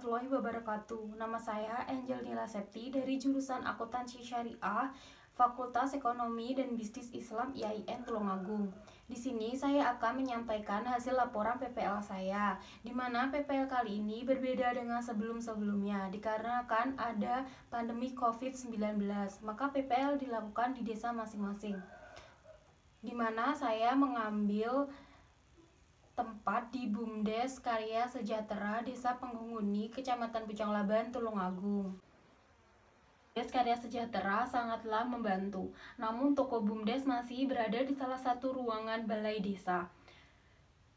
warahmatullahi wabarakatuh. Nama saya Angel Nila Septi dari jurusan Akuntansi Syariah, Fakultas Ekonomi dan Bisnis Islam IAIN Tulungagung. Di sini saya akan menyampaikan hasil laporan PPL saya, di mana PPL kali ini berbeda dengan sebelum-sebelumnya dikarenakan ada pandemi COVID-19. Maka PPL dilakukan di desa masing-masing, di mana saya mengambil tempat di BUMDes Karya Sejahtera Desa Penghuni, Kecamatan Pucanglaban, Tulungagung. BUMDes Karya Sejahtera sangatlah membantu, namun toko BUMDes masih berada di salah satu ruangan balai desa,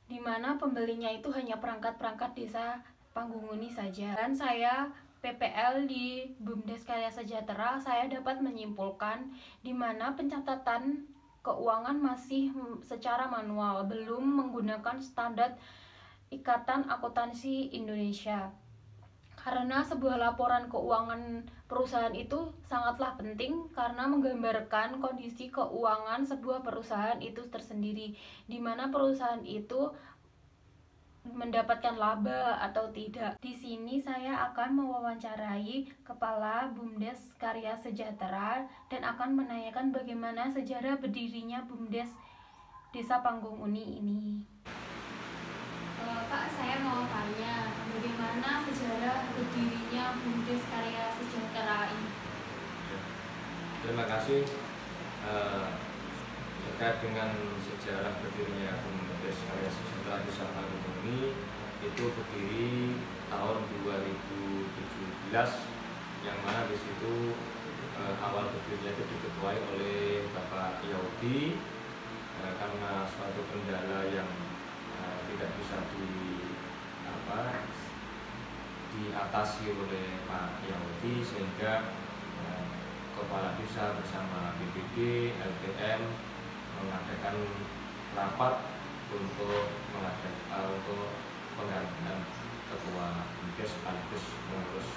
di mana pembelinya itu hanya perangkat-perangkat desa Penghuni saja. Dan saya PPL di BUMDes Karya Sejahtera, saya dapat menyimpulkan di mana pencatatan keuangan masih secara manual, belum menggunakan standar Ikatan Akuntansi Indonesia. Karena sebuah laporan keuangan perusahaan itu sangatlah penting karena menggambarkan kondisi keuangan sebuah perusahaan itu tersendiri, di mana perusahaan itu mendapatkan laba atau tidak. Di sini saya akan mewawancarai Kepala BUMDes Karya Sejahtera dan akan menanyakan bagaimana sejarah berdirinya BUMDes Desa Penghuni ini. Pak, saya mau tanya bagaimana sejarah berdirinya BUMDes Karya Sejahtera ini. Terima kasih. Terkait dengan sejarah berdirinya BUMDes Karya Sejahtera Desa Penghuni, itu berdiri tahun 2017, yang mana di situ awal berdirinya itu diketuai oleh Bapak Yaudi karena suatu kendala yang tidak bisa diatasi oleh Pak Yaudi, sehingga Kepala Desa bersama BPD, LPM mengadakan rapat untuk penggantian ketua BUMDes sekaligus pengurus,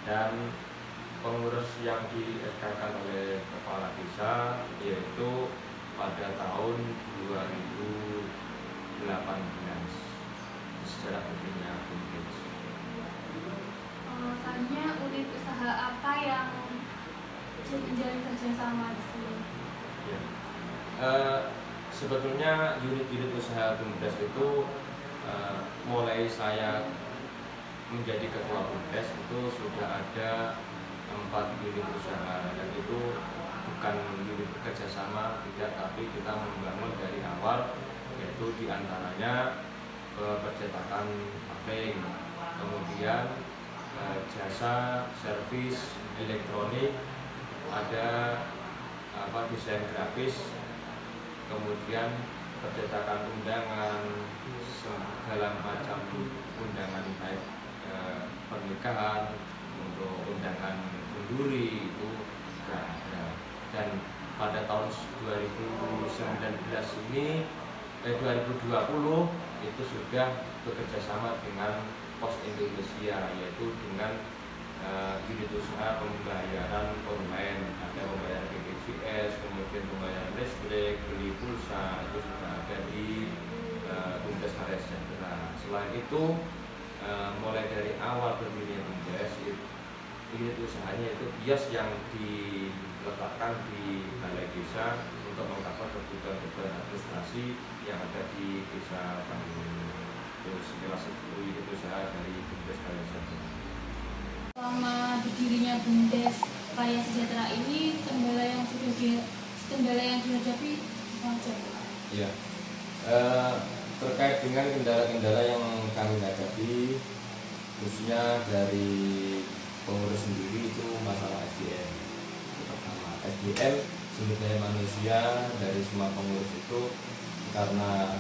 dan pengurus yang di-SK-kan oleh Kepala Desa yaitu pada tahun 2018. Sejarah berdirinya BUMDes. Misalnya unit usaha apa yang menjalin kerjasama di sini? Ya. Sebetulnya unit-unit usaha BUMDes itu mulai saya menjadi ketua BUMDes itu sudah ada 4 unit usaha, dan itu bukan unit kerjasama, tidak, tapi kita membangun dari awal, yaitu diantaranya percetakan paving, kemudian jasa servis elektronik, ada desain grafis, kemudian percetakan undangan, segala macam undangan, baik pernikahan, untuk undangan kenduri itu juga ada. Dan pada tahun 2019 ini 2020 itu sudah bekerja sama dengan Pos Indonesia, yaitu dengan unit usaha pembayaran online, ada pembayaran BPJS, kemudian pembayaran listrik, beli pulsa, itu sudah ada di BUMDes Karya Sejahtera. Selain itu, mulai dari awal berdirinya BUMDes, unit usahanya itu kios yang diletakkan di balai desa untuk mengcover kebutuhan administrasi yang ada di desa Penghuni. Itu sekilas unit usaha dari BUMDes Karya Sejahtera. Selama berdirinya BUMDes Karya Sejahtera ini, kendala yang dihadapi apa aja? Ya, terkait dengan kendala-kendala yang kami hadapi, khususnya dari pengurus sendiri, itu masalah SDM. Pertama, SDM, sumber daya manusia dari semua pengurus itu, karena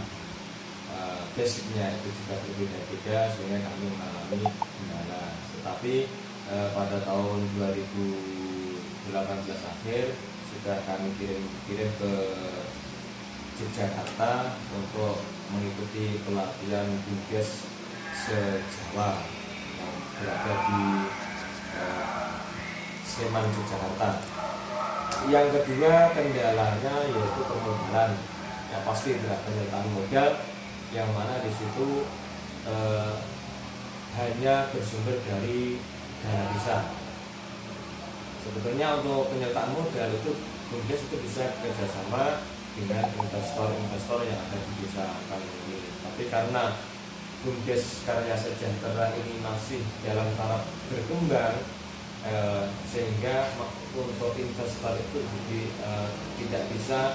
basicnya itu juga berbeda-beda, sehingga kami mengalami kendala. Tetapi pada tahun 2018 akhir sudah kami kirim ke Yogyakarta untuk mengikuti pelatihan BUMDes se-Jawa yang berada di Sleman, Yogyakarta. Yang kedua kendalanya yaitu permodalan. Ya pasti tidak penyertaan modal, yang mana di situ hanya bersumber dari dana desa. Sebetulnya untuk penyertaan modal itu BUMDes itu bisa kerjasama dengan investor-investor yang ada di desa kami ini. Tapi karena BUMDes Karya Sejahtera ini masih dalam tahap berkembang, sehingga untuk investor itu tidak bisa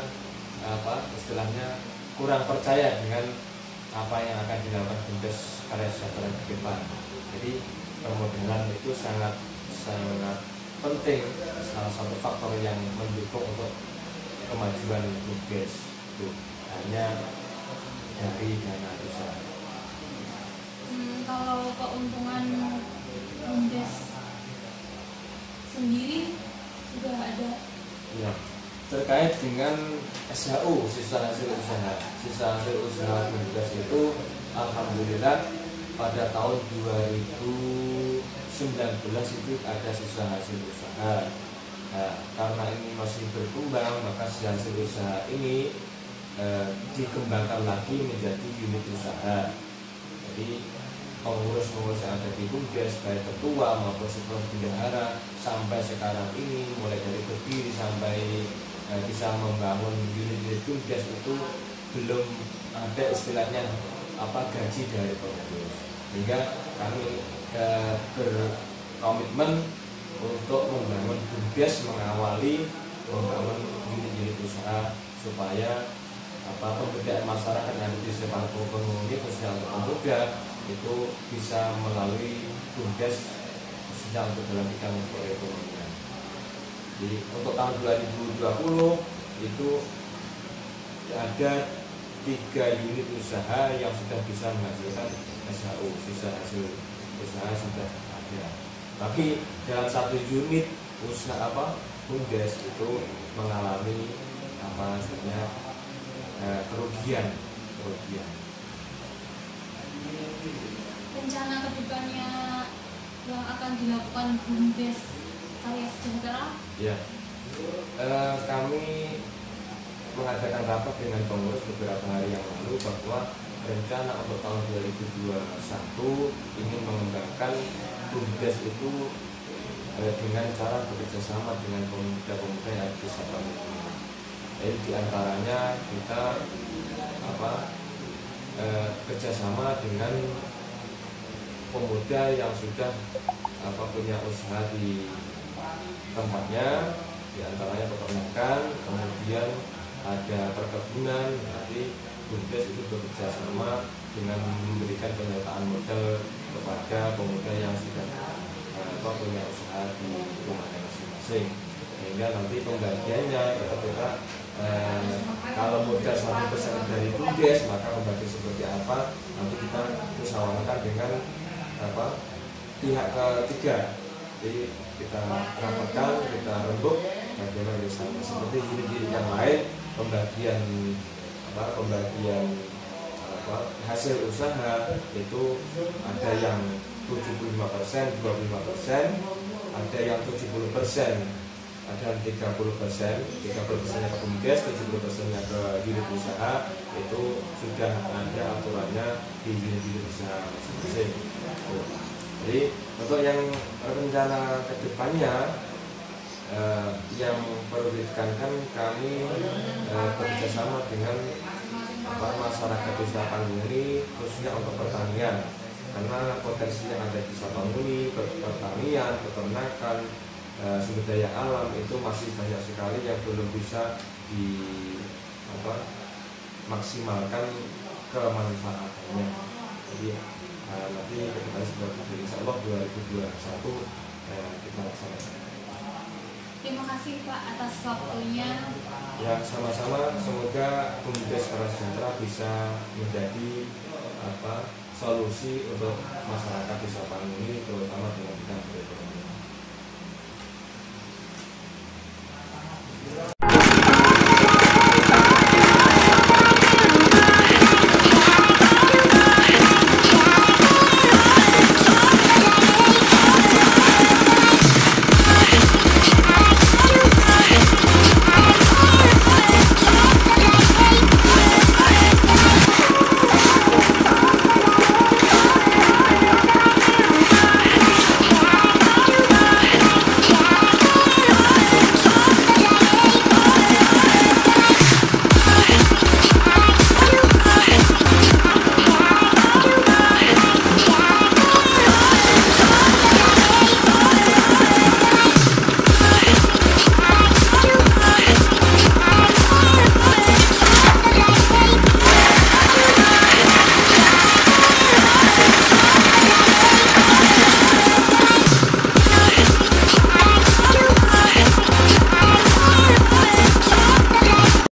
istilahnya kurang percaya dengan apa yang akan dilakukan BUMDes Karya Sejahtera ke depan. Jadi permodalan itu sangat penting, salah satu faktor yang mendukung untuk kemajuan BUMDes itu hanya dari dana desa. Kalau keuntungan BUMDes sendiri sudah ada? Ya, terkait dengan SHU, sisa hasil usaha BUMDes itu alhamdulillah pada tahun 2019 itu ada sisa hasil usaha. Nah, karena ini masih berkembang, maka sisa hasil usaha ini dikembangkan lagi menjadi unit usaha. Jadi pengurus-pengurus yang ada di BUMDes, baik ketua maupun sekretaris bendahara sampai sekarang ini, mulai dari berdiri sampai bisa membangun unit-unit BUMDes itu belum ada istilahnya gaji dari pengurus. Sehingga kami berkomitmen untuk membangun BUMDes, mengawali membangun unit-unit usaha supaya pemberdayaan masyarakat yang ada di sekitar penghuni khususnya untuk pemuda itu bisa melalui BUMDes khususnya untuk dalam bidang perekonomian. Jadi untuk tahun 2020 itu ada 3 unit usaha yang sudah bisa menghasilkan SHU, sisa hasil usaha sudah ada. Tapi dalam 1 unit usaha BUMDes itu mengalami kerugian. Rencana kedepannya yang akan dilakukan BUMDes Karya Sejahtera? Ya, kami mengadakan rapat dengan pengurus beberapa hari yang lalu bahwa rencana untuk tahun 2021 ingin mengembangkan BUMDes itu dengan cara bekerjasama dengan pemuda-pemuda yang ada di Sabang ini. Jadi diantaranya kita kerjasama dengan pemuda yang sudah punya usaha di tempatnya, diantaranya peternakan, kemudian ada perkebunan. Nanti BUMDes itu bekerjasama dengan memberikan penyertaan modal kepada pemuda yang sudah punya usaha di rumahnya masing-masing, sehingga nanti pembagiannya kita kalau modal 1% dari BUMDes, maka pembagi seperti apa nanti kita musyawarahkan dengan pihak ketiga. Jadi kita rapatkan, kita rembuk bagaimana bisa seperti unit yang lain pembagian hasil usaha itu ada yang 75%, 25%, ada yang 70%, ada 30%, 30%-nya ke BUMDes, 70%-nya ke unit usaha. Itu sudah ada aturannya di unit usaha masing-masing. Jadi untuk yang rencana kedepannya yang perlu ditekankan, kami bekerjasama dengan masyarakat desa Pangguni khususnya untuk pertanian, karena potensi yang ada di desa Pangguni, pertanian, peternakan, sumber daya alam itu masih banyak sekali yang belum bisa maksimalkan kemanfaatannya. Jadi nanti kita seperti insya Allah 2021 kita laksanakan. Terima kasih Pak atas waktunya. Ya, sama-sama. Semoga BUMDes Karya Sejahtera bisa menjadi solusi untuk masyarakat desa Pangguni, terutama dalam bidang perekonomian.